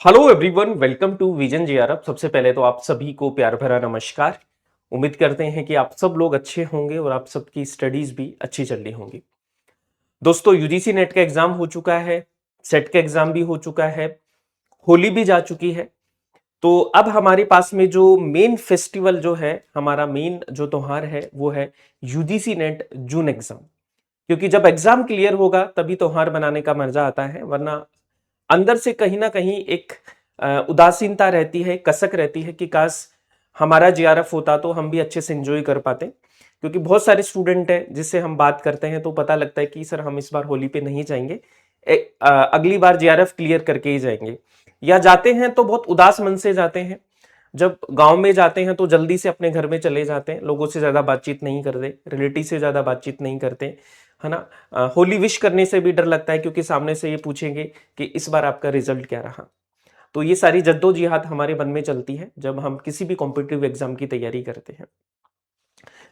Hello everyone, welcome to Vision GRF. सबसे पहले तो आप सभी को प्यार भरा नमस्कार। उम्मीद करते हैं कि आप सब लोग अच्छे होंगे और आप सबकी स्टडीज भी अच्छी चल रही होंगी। दोस्तों, यूजीसी नेट का एग्जाम हो चुका है, सेट का एग्जाम भी हो चुका है, होली भी जा चुकी है। तो अब हमारे पास में जो मेन फेस्टिवल जो है, हमारा मेन जो त्योहार है वो है यूजीसी नेट जून एग्जाम। क्योंकि जब एग्जाम क्लियर होगा तभी त्योहार बनाने का मजा आता है, वरना अंदर से कहीं ना कहीं एक उदासीनता रहती है, कसक रहती है कि काश हमारा जीआरएफ होता तो हम भी अच्छे से एंजॉय कर पाते। क्योंकि बहुत सारे स्टूडेंट हैं जिससे हम बात करते हैं तो पता लगता है कि सर हम इस बार होली पे नहीं जाएंगे, अगली बार जीआरएफ क्लियर करके ही जाएंगे। या जाते हैं तो बहुत उदास मन से जाते हैं। जब गांव में जाते हैं तो जल्दी से अपने घर में चले जाते हैं, लोगों से ज्यादा बातचीत नहीं करते, रिलेटिव से ज्यादा बातचीत नहीं करते, है ना। होली विश करने से भी डर लगता है क्योंकि सामने से ये पूछेंगे कि इस बार आपका रिजल्ट क्या रहा। तो ये सारी जद्दोजहद हमारे मन में चलती है जब हम किसी भी कॉम्पिटिटिव एग्जाम की तैयारी करते हैं।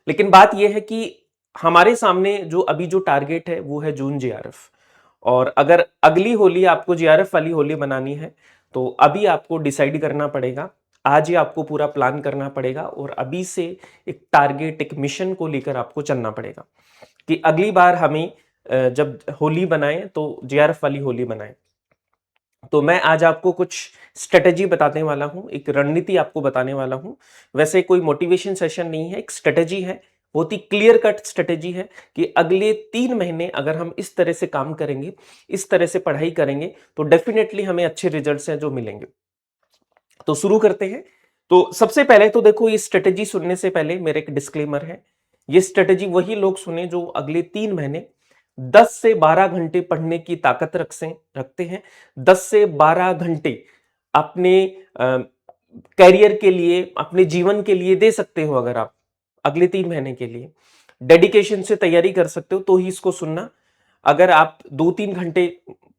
लेकिन बात यह है कि हमारे सामने जो अभी जो टारगेट है वो है जून जीआरएफ। और अगर अगली होली आपको जीआरएफ वाली होली बनानी है तो अभी आपको डिसाइड करना पड़ेगा, आज ही आपको पूरा प्लान करना पड़ेगा और अभी से एक टारगेट, एक मिशन को लेकर आपको चलना पड़ेगा कि अगली बार हमें जब होली बनाएं तो जीआरएफ वाली होली बनाएं। तो मैं आज आपको कुछ स्ट्रेटेजी बताने वाला हूं, एक रणनीति आपको बताने वाला हूं। वैसे कोई मोटिवेशन सेशन नहीं है, एक स्ट्रेटेजी है, बहुत ही क्लियर कट स्ट्रेटेजी है कि अगले 3 महीने अगर हम इस तरह से काम करेंगे, इस तरह से पढ़ाई करेंगे तो डेफिनेटली हमें अच्छे रिजल्ट्स हैं जो मिलेंगे। तो शुरू करते हैं। तो सबसे पहले तो देखो, ये स्ट्रेटेजी सुनने से पहले मेरा एक डिस्क्लेमर है। ये स्ट्रेटेजी वही लोग सुने जो अगले 3 महीने 10 से 12 घंटे पढ़ने की ताकत रखते हैं। 10 से 12 घंटे अपने कैरियर के लिए, अपने जीवन के लिए दे सकते हो। अगर आप अगले 3 महीने के लिए डेडिकेशन से तैयारी कर सकते हो तो ही इसको सुनना। अगर आप 2-3 घंटे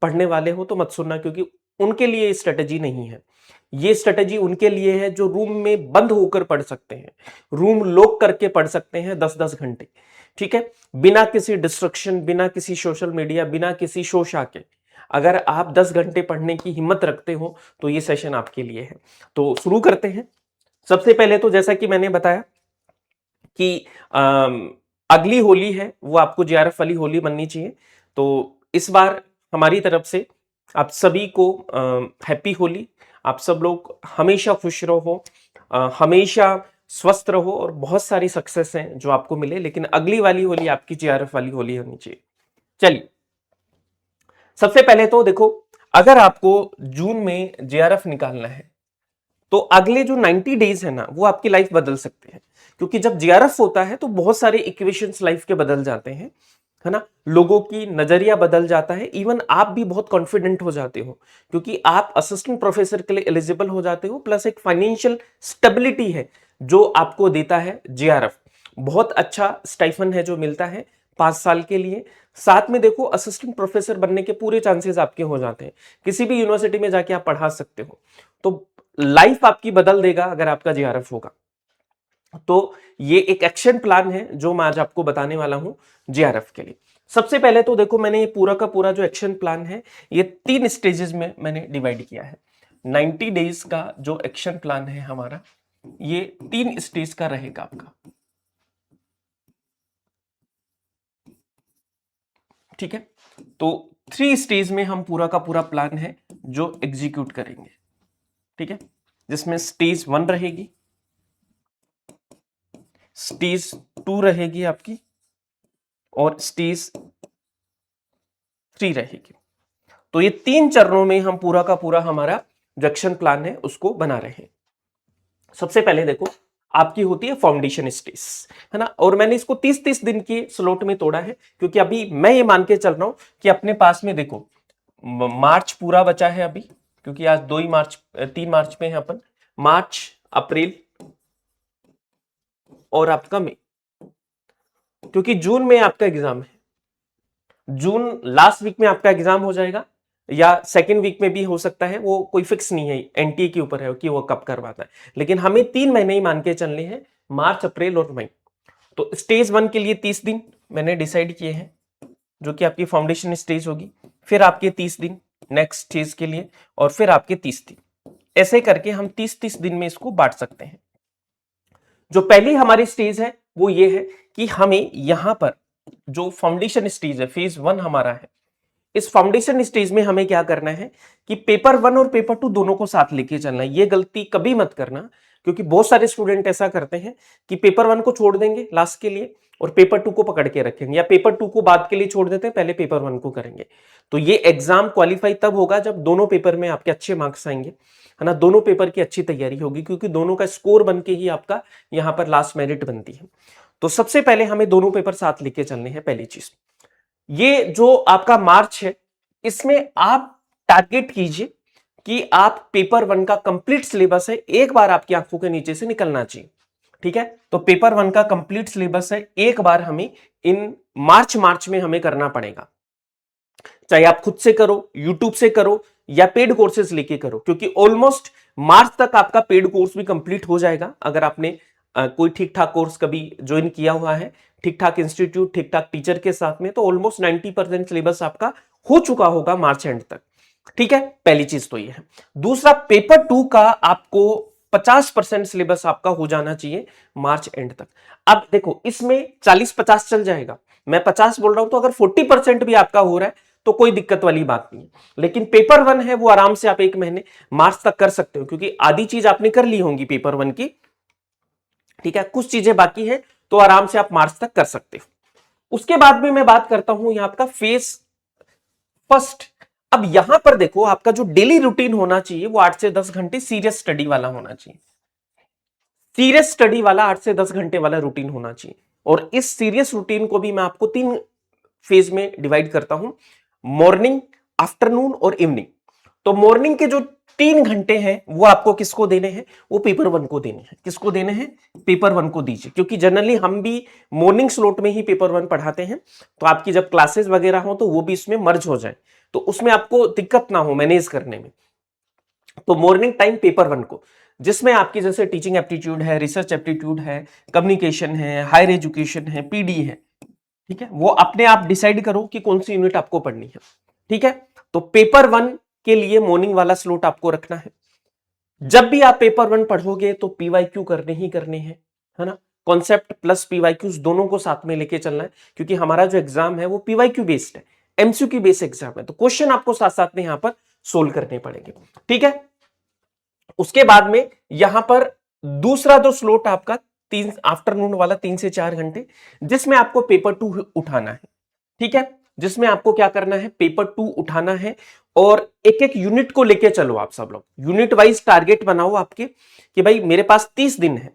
पढ़ने वाले हो तो मत सुनना, क्योंकि उनके लिए स्ट्रेटेजी नहीं है। ये स्ट्रेटेजी उनके लिए है जो रूम में बंद होकर पढ़ सकते हैं, रूम लॉक करके पढ़ सकते हैं 10-10 घंटे। ठीक है, बिना किसी डिस्ट्रक्शन, बिना किसी सोशल मीडिया, बिना किसी शोशा के अगर आप 10 घंटे पढ़ने की हिम्मत रखते हो तो ये सेशन आपके लिए है। तो शुरू करते हैं। सबसे पहले तो जैसा कि मैंने बताया कि अगली होली है वो आपको जीआरएफ वाली होली बननी चाहिए। तो इस बार हमारी तरफ से आप सभी को हैप्पी होली। आप सब लोग हमेशा खुश रहो, हमेशा स्वस्थ रहो और बहुत सारी सक्सेस हैं जो आपको मिले। लेकिन अगली वाली होली आपकी जीआरएफ वाली होली होनी चाहिए। चलिए, सबसे पहले तो देखो, अगर आपको जून में जीआरएफ निकालना है तो अगले जो 90 डेज है ना वो आपकी लाइफ बदल सकते हैं। क्योंकि जब जीआरएफ होता है तो बहुत सारे इक्वेशंस लाइफ के बदल जाते हैं, है ना। लोगों की नजरिया बदल जाता है, इवन आप भी बहुत कॉन्फिडेंट हो जाते हो क्योंकि आप असिस्टेंट प्रोफेसर के लिए एलिजिबल हो जाते हो। प्लस एक फाइनेंशियल स्टेबिलिटी है जो आपको देता है जीआरएफ। बहुत अच्छा स्टाइफन है जो मिलता है 5 साल के लिए। साथ में देखो, असिस्टेंट प्रोफेसर बनने के पूरे चांसेस आपके हो जाते हैं, किसी भी यूनिवर्सिटी में जाके आप पढ़ा सकते हो। तो लाइफ आपकी बदल देगा अगर आपका जीआरएफ होगा। तो ये एक एक्शन प्लान है जो मैं आज आपको बताने वाला हूं जीआरएफ के लिए। सबसे पहले तो देखो, मैंने ये पूरा का पूरा जो एक्शन प्लान है ये 3 स्टेजेस में मैंने डिवाइड किया है। 90 डेज का जो एक्शन प्लान है हमारा, ये 3 स्टेज का रहेगा आपका। ठीक है, तो 3 स्टेज में हम पूरा का पूरा प्लान है जो एग्जीक्यूट करेंगे। ठीक है, जिसमें स्टेज 1 रहेगी, स्टेज 2 रहेगी आपकी, और स्टेज 3 रहेगी। तो ये 3 चरणों में हम पूरा का पूरा हमारा जो एक्शन प्लान है उसको बना रहे हैं। सबसे पहले देखो, आपकी होती है फाउंडेशन स्टेज, है ना। और मैंने इसको 30-30 दिन के स्लॉट में तोड़ा है क्योंकि अभी मैं ये मान के चल रहा हूं कि अपने पास में देखो मार्च पूरा बचा है अभी, क्योंकि आज 2 ही मार्च, 3 मार्च पे है अपन। मार्च, अप्रैल और आपका मई, क्योंकि जून में आपका एग्जाम है। जून लास्ट वीक में आपका एग्जाम हो जाएगा या सेकेंड वीक में भी हो सकता है, वो कोई फिक्स नहीं है, एनटीए के ऊपर है कि वो कब करवाता है। लेकिन हमें 3 महीने ही मान के चलने हैं, मार्च, अप्रैल और मई। तो स्टेज 1 के लिए 30 दिन मैंने डिसाइड किए हैं जो कि आपकी फाउंडेशन स्टेज होगी। फिर आपके 30 दिन, नेक्स्ट चीज के लिए, और फिर आपके 30 दिन। ऐसे करके हम 30-30 दिन में इसको बांट सकते हैं। जो पहली हमारी स्टेज है वो ये है कि हमें यहां पर जो फाउंडेशन स्टेज है, फेज 1 हमारा है, इस फाउंडेशन स्टेज में हमें क्या करना है कि पेपर 1 और पेपर 2 दोनों को साथ लेके चलना है। ये गलती कभी मत करना, क्योंकि बहुत सारे स्टूडेंट ऐसा करते हैं कि पेपर 1 को छोड़ देंगे लास्ट के लिए और पेपर 2 को पकड़ के रखेंगे, या पेपर 2 को बाद के लिए छोड़ देते हैं, पहले पेपर 1 को करेंगे। तो ये एग्जाम क्वालिफाई तब होगा जब दोनों पेपर में आपके अच्छे मार्क्स आएंगे, है ना, दोनों पेपर की अच्छी तैयारी होगी, क्योंकि दोनों का स्कोर बन के ही आपका यहां पर लास्ट मेरिट बनती है। तो सबसे पहले हमें दोनों पेपर साथ लेके चलने हैं। पहली चीज, ये जो आपका मार्च है, इसमें आप टारगेट कीजिए कि आप पेपर 1 का कंप्लीट सिलेबस है, एक बार आपकी आंखों के नीचे से निकलना चाहिए। ठीक है, तो पेपर 1 का कंप्लीट सिलेबस है, एक बार हमें इन मार्च में हमें करना पड़ेगा। चाहे आप खुद से करो, यूट्यूब से करो, या पेड कोर्सेज लेके करो, क्योंकि ऑलमोस्ट मार्च तक आपका पेड कोर्स भी कंप्लीट हो जाएगा। अगर आपने कोई ठीक ठाक कोर्स कभी ज्वाइन किया हुआ है, ठीक ठाक इंस्टीट्यूट, ठीक ठाक टीचर के साथ में, तो ऑलमोस्ट 90% सिलेबस आपका हो चुका होगा मार्च एंड तक। ठीक है, पहली चीज तो ये है। दूसरा, पेपर 2 का आपको 50% सिलेबस आपका हो जाना चाहिए मार्च एंड तक। अब देखो, इसमें 40-50 चल जाएगा, मैं 50 बोल रहा हूं, तो अगर 40% भी आपका हो रहा है तो कोई दिक्कत वाली बात नहीं है। लेकिन पेपर 1 है वो आराम से आप एक महीने मार्च तक कर सकते हो, क्योंकि आधी चीज आपने कर ली होंगी पेपर 1 की। ठीक है, कुछ चीजें बाकी है, तो आराम से आप मार्च तक कर सकते हो। उसके बाद में मैं बात करता हूं यहां आपका फेज फर्स्ट। अब यहां पर देखो, आपका जो डेली रूटीन होना चाहिए वो 8 से 10 घंटे सीरियस स्टडी वाला होना चाहिए। सीरियस स्टडी वाला 8 से 10 घंटे वाला रूटीन होना चाहिए। और इस सीरियस रूटीन को भी मैं आपको 3 फेज में डिवाइड करता हूं, मॉर्निंग, आफ्टरनून और इवनिंग। तो मॉर्निंग के जो 3 घंटे हैं वो आपको किसको देने हैं? वो पेपर 1 को देने हैं। किसको देने हैं? पेपर 1 को दीजिए, क्योंकि जनरली हम भी मॉर्निंग स्लॉट में ही पेपर 1 पढ़ाते हैं, तो आपकी जब क्लासेस वगैरह हो तो वो भी इसमें मर्ज हो जाए, तो उसमें आपको दिक्कत ना हो मैनेज करने में। तो मॉर्निंग टाइम पेपर 1 को, जिसमें आपकी जैसे टीचिंग एप्टीट्यूड है, रिसर्च एप्टीट्यूड है, कम्युनिकेशन है, हायर एजुकेशन है, पीडी है, ठीक है, वो अपने आप डिसाइड करो कि कौन सी यूनिट आपको पढ़नी है। ठीक है, तो पेपर 1 के लिए मॉर्निंग वाला स्लॉट आपको रखना है। जब भी आप पेपर 1 पढ़ोगे तो पीवाईक्यू करने ही करने हैं, है ना, कॉन्सेप्ट प्लस पीवाईक्यूज दोनों को साथ में लेके चलना है, क्योंकि हमारा जो एग्जाम है वो पीवाईक्यू बेस्ड है, एमसीक्यू बेस्ड एग्जाम है, तो क्वेश्चन आपको साथ साथ में यहां पर सोल्व करने पड़ेंगे। ठीक है, उसके बाद में यहां पर दूसरा जो स्लॉट आपका 3 आफ्टरनून वाला 3 से 4 घंटे, जिसमें आपको पेपर 2 उठाना है। ठीक है, जिसमें आपको क्या करना है? पेपर 2 उठाना है, और एक एक यूनिट को लेके चलो। आप सब लोग यूनिट वाइज टारगेट बनाओ आपके, कि भाई मेरे पास 30 दिन है,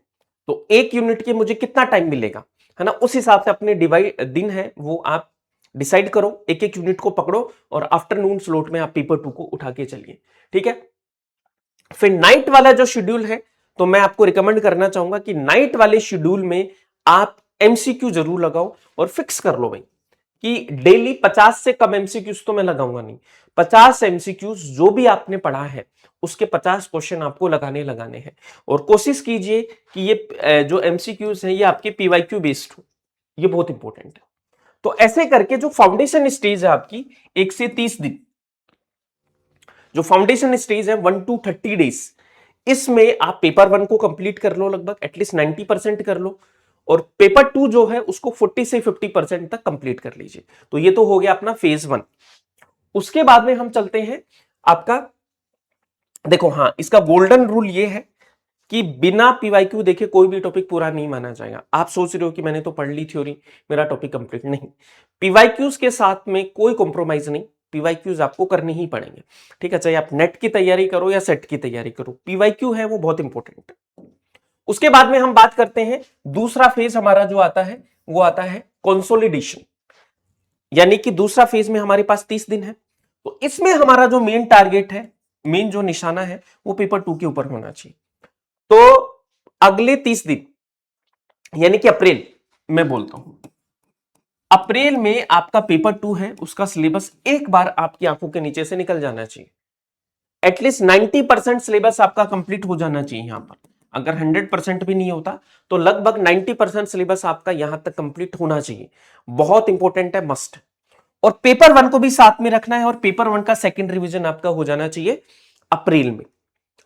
तो एक यूनिट के मुझे कितना टाइम मिलेगा, है ना, उस हिसाब से अपने डिवाइड दिन है वो आप डिसाइड करो, एक एक यूनिट को पकड़ो, और आफ्टरनून स्लॉट में आप पेपर 2 को उठा के चलिए। ठीक है, फिर नाइट वाला जो शेड्यूल है, तो मैं आपको रिकमेंड करना चाहूंगा कि नाइट वाले शेड्यूल में आप एमसीक्यू जरूर लगाओ, और फिक्स कर लो भाई कि डेली 50 से कम एमसीक्यूज तो मैं लगाऊंगा नहीं, 50 एमसीक्यूज जो भी आपने पढ़ा है उसके 50 क्वेश्चन आपको लगाने हैं। और कोशिश कीजिए कि ये जो एमसीक्यूज है ये आपके पीवाईक्यू बेस्ड हो, ये बहुत इंपॉर्टेंट है। तो ऐसे करके जो फाउंडेशन स्टेज है आपकी 1 से 30 दिन, जो फाउंडेशन स्टेज है 1 to 30 डेज, इसमें आप पेपर 1 को कंप्लीट कर लो, लगभग एटलीस्ट 90% कर लो, और पेपर 2 जो है उसको 40 से 50% तक कंप्लीट कर लीजिए। तो ये तो हो गया अपना फेज 1। उसके बाद में हम चलते हैं आपका, देखो हाँ, इसका गोल्डन रूल ये है कि बिना पीवाईक्यू देखे कोई भी टॉपिक पूरा नहीं माना जाएगा। आप सोच रहे हो कि मैंने तो पढ़ ली थ्योरी, मेरा टॉपिक कंप्लीट नहीं, पीवाईक्यूज के साथ में कोई कॉम्प्रोमाइज नहीं, पीवाईक्यूज आपको करने ही पड़ेंगे। ठीक है, चाहे आप नेट की तैयारी करो या सेट की तैयारी करो, पीवाईक्यू है वो बहुत इंपॉर्टेंट है। उसके बाद में हम बात करते हैं, दूसरा फेज हमारा जो आता है वो आता है कंसोलिडेशन, यानी कि दूसरा फेज में हमारे पास 30 दिन है, तो इसमें हमारा जो मेन टारगेट है, मेन जो निशाना है, वो पेपर 2 के ऊपर होना चाहिए। तो अगले 30 दिन, यानी कि अप्रैल में बोलता हूं, अप्रैल में आपका पेपर 2 है, उसका सिलेबस एक बार आपकी आंखों के नीचे से निकल जाना चाहिए। एटलीस्ट 90% सिलेबस आपका कंप्लीट हो जाना चाहिए यहां पर। अगर 100% भी नहीं होता तो लगभग 90% सिलेबस आपका यहां तक कंप्लीट होना चाहिए। बहुत इंपॉर्टेंट है, मस्ट। और पेपर 1 को भी साथ में रखना है, और पेपर 1 का सेकंड रिवीजन आपका हो जाना चाहिए अप्रैल में।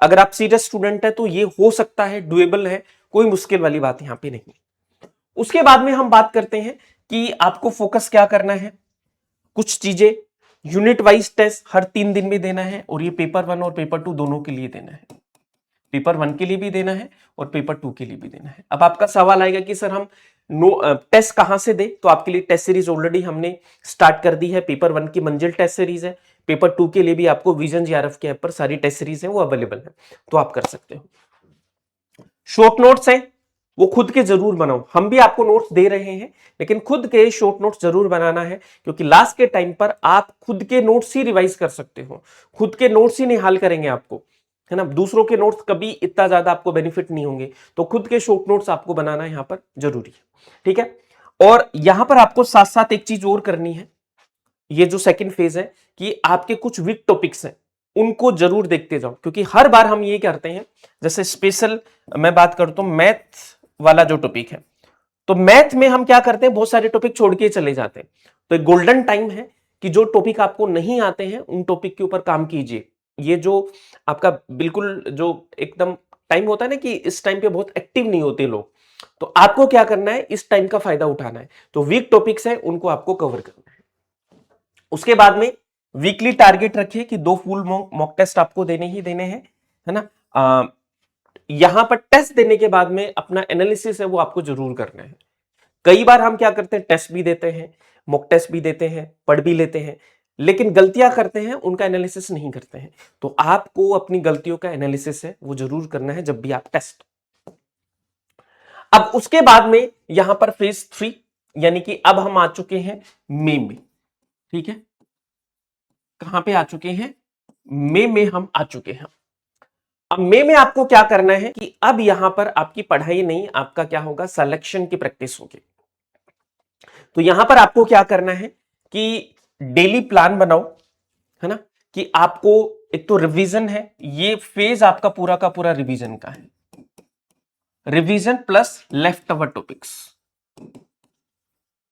अगर आप सीरियस स्टूडेंट है तो ये हो सकता है, डुएबल है, कोई मुश्किल वाली बात यहां पे नहीं। उसके बाद में हम बात करते हैं कि आपको फोकस क्या करना है। कुछ चीजें, यूनिट वाइज टेस्ट हर 3 दिन में देना है, और ये पेपर 1 और पेपर 2 दोनों के लिए देना है। पेपर 1 के लिए भी देना है और पेपर 2 के लिए भी देना है। अब आपका सवाल आएगा कि सर हम टेस्ट कहां से दे, तो आपके लिए टेस्ट सीरीज ऑलरेडी हमने स्टार्ट कर दी है। पेपर 1 की मंजिल टेस्ट सीरीज है, पेपर 2 के लिए भी आपको विजन जेआरएफ के ऐप पर सारी टेस्ट सीरीज है वो अवेलेबल है, तो आप कर सकते हो। शॉर्ट नोट्स हैं वो खुद के जरूर बनाओ, हम भी आपको नोट्स दे रहे हैं, लेकिन खुद के शॉर्ट नोट्स जरूर बनाना है, क्योंकि लास्ट के टाइम पर आप खुद के नोट्स ही रिवाइज कर सकते हो, खुद के नोट्स ही निहाल करेंगे आपको, है ना। दूसरों के नोट्स कभी इतना ज्यादा आपको बेनिफिट नहीं होंगे, तो खुद के शॉर्ट नोट्स आपको बनाना यहां पर जरूरी है, ठीक है। और यहां पर आपको साथ साथ एक चीज और करनी है, ये जो सेकंड फेज है, कि आपके कुछ वीक टॉपिक्स हैं उनको जरूर देखते जाओ, क्योंकि हर बार हम ये करते हैं, जैसे स्पेशल मैं बात करता हूं मैथ वाला जो टॉपिक है, तो मैथ में हम क्या करते हैं, बहुत सारे टॉपिक छोड़ के चले जाते हैं। तो एक गोल्डन टाइम है कि जो टॉपिक आपको नहीं आते हैं उन टॉपिक के ऊपर काम कीजिए। ये जो आपका बिल्कुल जो एकदम टाइम होता है ना, कि इस टाइम पे बहुत एक्टिव नहीं होते लोग, तो आपको क्या करना है, इस टाइम का फायदा उठाना है। तो वीक टॉपिक्स है उनको आपको कवर करना है। उसके बाद में वीकली टारगेट रखिए कि 2 फुल मॉक टेस्ट आपको देने ही देने हैं, है ना। यहां पर टेस्ट देने के बाद में अपना एनालिसिस है वो आपको जरूर करना है। कई बार हम क्या करते हैं, टेस्ट भी देते हैं, मॉक टेस्ट भी देते हैं, पढ़ भी लेते हैं, लेकिन गलतियां करते हैं, उनका एनालिसिस नहीं करते हैं। तो आपको अपनी गलतियों का एनालिसिस है वो जरूर करना है जब भी आप टेस्ट। अब उसके बाद में यहां पर फेज 3, यानी कि अब हम आ चुके हैं मई में, ठीक है। कहां पे आ चुके हैं, मई में हम आ चुके हैं। अब मई में आपको क्या करना है कि अब यहां पर आपकी पढ़ाई नहीं, आपका क्या होगा, सिलेक्शन की प्रैक्टिस होगी। तो यहां पर आपको क्या करना है कि डेली प्लान बनाओ, है ना, कि आपको एक तो रिवीजन है, ये फेज आपका पूरा का पूरा रिवीजन का है, revision plus left over topics.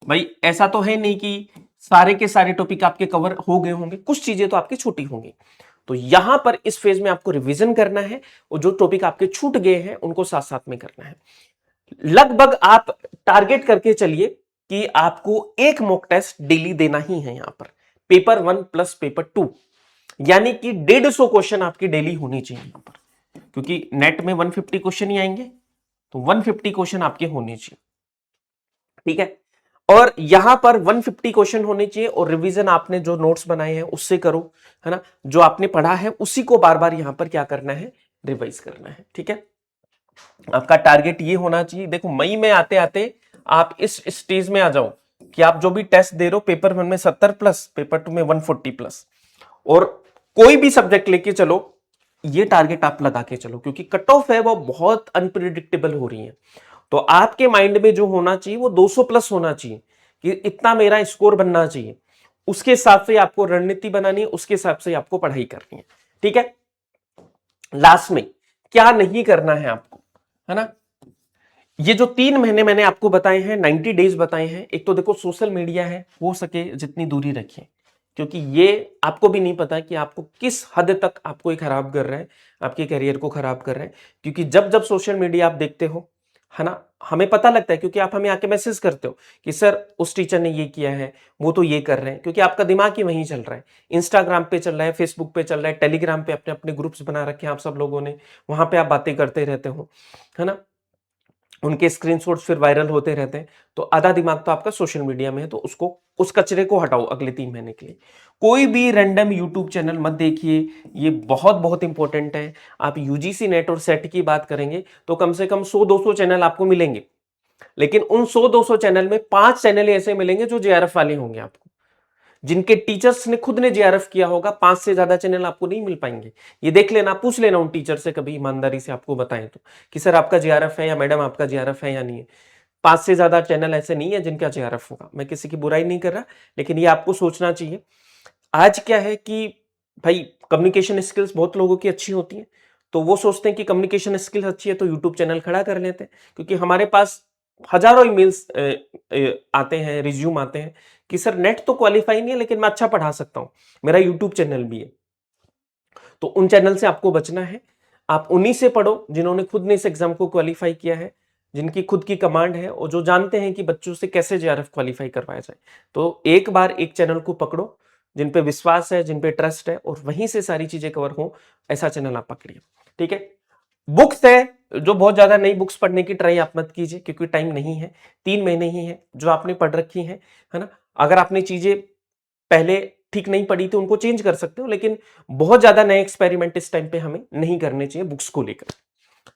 भाई ऐसा तो है नहीं कि सारे के सारे टॉपिक आपके कवर हो गए होंगे, कुछ चीजें तो आपकी छूटी होंगी। तो यहां पर इस फेज में आपको रिवीजन करना है, और जो टॉपिक आपके छूट गए हैं उनको साथ साथ में करना है। लगभग आप टारगेट करके चलिए कि आपको एक मॉक टेस्ट डेली देना ही है यहां पर, पेपर 1 प्लस पेपर 2, यानी कि 150 क्वेश्चन आपकी डेली होनी चाहिए यहां पर, क्योंकि नेट में 150 क्वेश्चन ही आएंगे, तो 150 क्वेश्चन आपके होने चाहिए, ठीक है। और यहां पर 150 क्वेश्चन होने चाहिए, और रिवीजन आपने जो नोट्स बनाए हैं उससे करो, है ना। जो आपने पढ़ा है उसी को बार बार यहां पर क्या करना है, रिवाइज करना है, ठीक है। आपका टारगेट ये होना चाहिए। देखो मई में आते आते आप इस स्टेज में आ जाओ कि आप जो भी टेस्ट दे रहे हो, पेपर 1 में 70 प्लस, पेपर 2 में 140 प्लस, और कोई भी सब्जेक्ट लेके चलो, ये टारगेट आप लगा के चलो, क्योंकि कट ऑफ है वो बहुत अनप्रिडिक्टेबल हो रही है। तो आपके माइंड में जो होना चाहिए वो 200 प्लस होना चाहिए, कि इतना मेरा स्कोर बनना चाहिए। उसके हिसाब से आपको रणनीति बनानी है, उसके हिसाब से आपको पढ़ाई करनी है, ठीक है। लास्ट में क्या नहीं करना है आपको, है ना। ये जो 3 महीने मैंने आपको बताए हैं, 90 डेज बताए हैं, एक तो देखो सोशल मीडिया है, हो सके जितनी दूरी रखिए, क्योंकि ये आपको भी नहीं पता कि आपको किस हद तक आपको ये खराब कर रहा है, आपके करियर को खराब कर रहा है। क्योंकि जब जब सोशल मीडिया आप देखते हो, है ना, हमें पता लगता है, क्योंकि आप हमें आके मैसेज करते हो कि सर उस टीचर ने ये किया है, वो तो ये कर रहे हैं, क्योंकि आपका दिमाग ही वहीं चल रहा है। इंस्टाग्राम पे चल रहा है, फेसबुक पे चल रहा है, टेलीग्राम पे अपने अपने ग्रुप्स बना रखे हैं आप सब लोगों ने, वहां पे आप बातें करते रहते हो, है ना। उनके स्क्रीनशॉट्स फिर वायरल होते रहते हैं, तो आधा दिमाग तो आपका सोशल मीडिया में है, तो उसको, उस कचरे को हटाओ अगले 3 महीने के लिए। कोई भी रैंडम यूट्यूब चैनल मत देखिए, ये बहुत बहुत इंपॉर्टेंट है। आप यूजीसी नेट और सेट की बात करेंगे तो कम से कम 100-200 चैनल आपको मिलेंगे, लेकिन उन 100-200 चैनल में 5 चैनल ऐसे मिलेंगे जो जेआरएफ वाले होंगे आपको, जिनके टीचर्स ने खुद ने जेआरएफ किया होगा। 5 से ज्यादा चैनल आपको नहीं मिल पाएंगे। ये देख लेना, पूछ लेना उन टीचर से, कभी ईमानदारी से आपको बताएं तो, कि सर आपका जेआरएफ है या मैडम आपका जेआरएफ है या नहीं है। 5 से ज्यादा चैनल ऐसे नहीं है जिनका जेआरएफ होगा। मैं किसी की बुराई नहीं कर रहा, लेकिन ये आपको सोचना चाहिए। आज क्या है कि भाई कम्युनिकेशन स्किल्स बहुत लोगों की अच्छी होती है, तो वो सोचते हैं कि कम्युनिकेशन स्किल्स अच्छी है तो यूट्यूब चैनल खड़ा कर लेते हैं, क्योंकि हमारे पास हजारों ईमेल्स आते हैं, रिज्यूम आते हैं कि सर नेट तो क्वालिफाई नहीं है लेकिन मैं अच्छा पढ़ा सकता हूँ, मेरा यूट्यूब चैनल भी है। तो उन चैनल से आपको बचना है। आप उन्हीं से पढ़ो जिन्होंने खुद ने इस एग्जाम को क्वालिफाई किया है, जिनकी खुद की कमांड है और जो जानते हैं कि बच्चों से कैसे जेआरएफ क्वालिफाई करवाया जाए। तो एक बार एक चैनल को पकड़ो जिन पे विश्वास है, जिन पे ट्रस्ट है और वहीं से सारी चीजें कवर हो, ऐसा चैनल आप पकड़िए। ठीक है। बुक्स है, जो बहुत ज्यादा नई बुक्स पढ़ने की ट्राई आप मत कीजिए क्योंकि टाइम नहीं है, 3 महीने ही है जो आपने पढ़ रखी है ना। अगर आपने चीजें पहले ठीक नहीं पड़ी तो उनको चेंज कर सकते हो, लेकिन बहुत ज्यादा नए एक्सपेरिमेंट इस टाइम पे हमें नहीं करने चाहिए बुक्स को लेकर।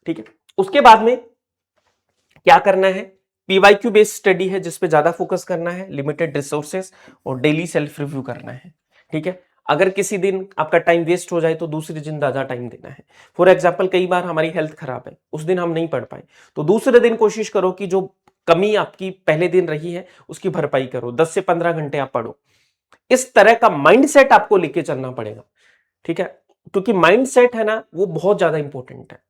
ठीक है। उसके बाद में क्या करना है, पीवाईक्यू बेस्ड स्टडी है जिसपे ज्यादा फोकस करना है, लिमिटेड रिसोर्सेस और डेली सेल्फ रिव्यू करना है। ठीक है। अगर किसी दिन आपका टाइम वेस्ट हो जाए तो दूसरे दिन ज्यादा टाइम देना है। फॉर एग्जाम्पल कई बार हमारी हेल्थ खराब है, उस दिन हम नहीं पढ़ पाए, तो दूसरे दिन कोशिश करो कि जो कमी आपकी पहले दिन रही है उसकी भरपाई करो, 10 से 15 घंटे आप पढ़ो। इस तरह का माइंडसेट आपको लेके चलना पड़ेगा। ठीक है। क्योंकि माइंडसेट है ना, वो बहुत ज्यादा इंपॉर्टेंट है।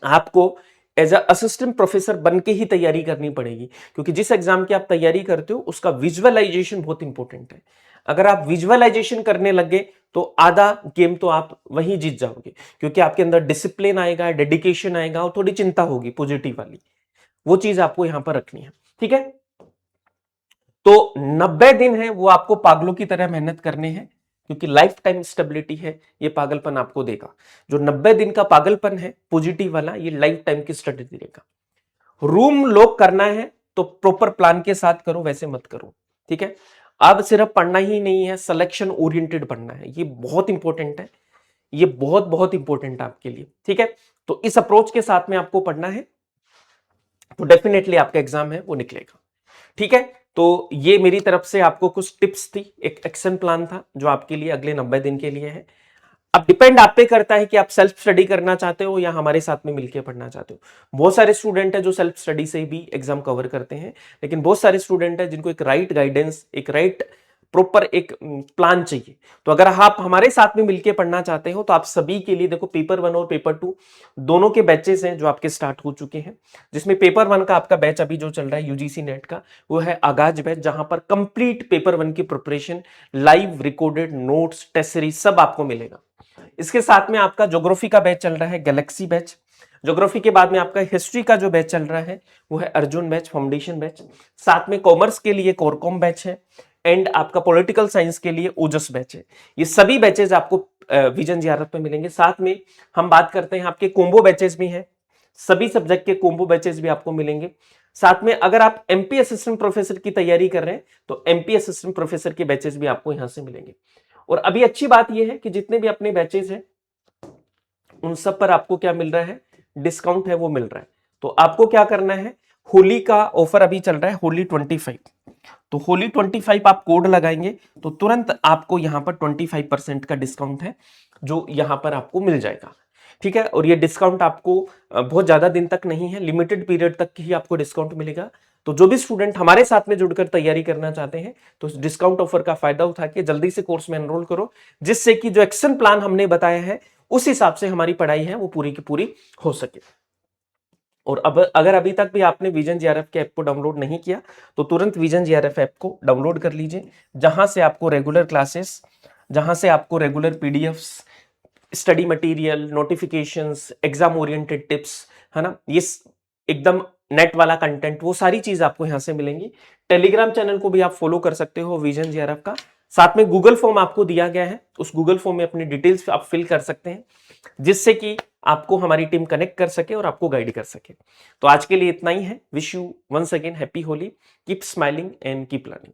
आपको एज अ असिस्टेंट प्रोफेसर बन के ही तैयारी करनी पड़ेगी, क्योंकि जिस एग्जाम की आप तैयारी करते हो उसका विजुअलाइजेशन बहुत इंपॉर्टेंट है। अगर आप विजुअलाइजेशन करने लगे तो आधा गेम तो आप वहीं जीत जाओगे, क्योंकि आपके अंदर डिसिप्लिन आएगा, डेडिकेशन आएगा और थोड़ी चिंता होगी पॉजिटिव वाली। वो चीज आपको यहां पर रखनी है। ठीक है। तो 90 दिन है वो आपको पागलों की तरह मेहनत करने हैं, क्योंकि लाइफ टाइम स्टेबिलिटी है, ये पागलपन आपको देगा। जो 90 दिन का पागलपन है पॉजिटिव वाला, ये लाइफ टाइम की स्टडी देगा। रूम लॉक करना है तो प्रॉपर प्लान के साथ करो, वैसे मत करो। ठीक है। अब सिर्फ पढ़ना ही नहीं है, सिलेक्शन ओरिएंटेड पढ़ना है, ये बहुत इंपॉर्टेंट है, ये बहुत बहुत इंपॉर्टेंट है आपके लिए। ठीक है। तो इस अप्रोच के साथ में आपको पढ़ना है तो डेफिनेटली आपका एग्जाम है वो निकलेगा। ठीक है। तो ये मेरी तरफ से आपको कुछ टिप्स थी, एक एक्शन प्लान था जो आपके लिए अगले 90 दिन के लिए है। अब डिपेंड आप पे करता है कि आप सेल्फ स्टडी करना चाहते हो या हमारे साथ में मिलकर पढ़ना चाहते हो। बहुत सारे स्टूडेंट हैं जो सेल्फ स्टडी से भी एग्जाम कवर करते हैं, लेकिन बहुत सारे स्टूडेंट हैं जिनको एक राइट गाइडेंस, एक राइट प्रॉपर एक प्लान चाहिए। तो अगर आप हमारे साथ में मिलकर पढ़ना चाहते हो तो आप सभी के लिए देखो, पेपर 1 और पेपर 2 दोनों के बैचेस हैं जो आपके स्टार्ट हो चुके हैं। जिसमें पेपर 1 का आपका बैच अभी जो चल रहा है यूजीसी नेट का, वो है आगाज बैच, जहां पर कंप्लीट पेपर 1 की preparation, live recorded notes, test series सब आपको मिलेगा। इसके साथ में आपका ज्योग्राफी का बैच चल रहा है गैलेक्सी बैच। ज्योग्राफी के बाद में आपका हिस्ट्री का जो बैच चल रहा है वो है अर्जुन बैच, फाउंडेशन बैच। साथ में कॉमर्स के लिए कोरकॉम बैच है एंड आपका पॉलिटिकल साइंस के लिए ओजस बैच है। ये सभी बैचेज आपको विजन जीआरएफ पे मिलेंगे। साथ में हम बात करते हैं आपके कोम्बो बैचेज भी हैं, सभी सब्जेक्ट के कोम्बो बैचेज भी आपको मिलेंगे। साथ में अगर आप एमपी असिस्टेंट प्रोफेसर की तैयारी कर रहे हैं तो एमपी असिस्टेंट प्रोफेसर के बैचेज भी आपको यहां से मिलेंगे। और अभी अच्छी बात यह है कि जितने भी अपने बैचेज हैं उन सब पर आपको क्या मिल रहा है, डिस्काउंट है वो मिल रहा है। तो आपको क्या करना है, होली का ऑफर अभी चल रहा है, होली 25, तो होली 25 आप कोड लगाएंगे तो तुरंत आपको यहां पर 25% का डिस्काउंट है जो यहां पर आपको मिल जाएगा। ठीक है। और ये डिस्काउंट आपको बहुत ज्यादा दिन तक नहीं है, लिमिटेड पीरियड तक ही आपको डिस्काउंट मिलेगा। तो जो भी स्टूडेंट हमारे साथ में जुड़कर तैयारी करना चाहते हैं तो इस डिस्काउंट ऑफर का फायदा उठा के जल्दी से कोर्स में एनरोल करो, जिससे कि जो एक्शन प्लान हमने बताया है उस हिसाब से हमारी पढ़ाई है वो पूरी की पूरी हो सके। और अब अगर अभी तक भी आपने विजन जीआरएफ के ऐप को डाउनलोड नहीं किया तो तुरंत विजन जीआरएफ ऐप को डाउनलोड कर लीजिए, जहां से आपको रेगुलर क्लासेस, जहां से आपको regular PDFs, study material, notifications, exam oriented tips, है ना, ये एकदम नेट वाला कंटेंट, वो सारी चीज आपको यहां से मिलेंगी। टेलीग्राम चैनल को भी आप फॉलो कर सकते हो विजन जीआरएफ का। साथ में गूगल फॉर्म आपको दिया गया है, उस गूगल फॉर्म में अपनी डिटेल्स आप फिल कर सकते हैं, जिससे कि आपको हमारी टीम कनेक्ट कर सके और आपको गाइड कर सके। तो आज के लिए इतना ही है। Wish you once again happy Holi, keep smiling and keep learning.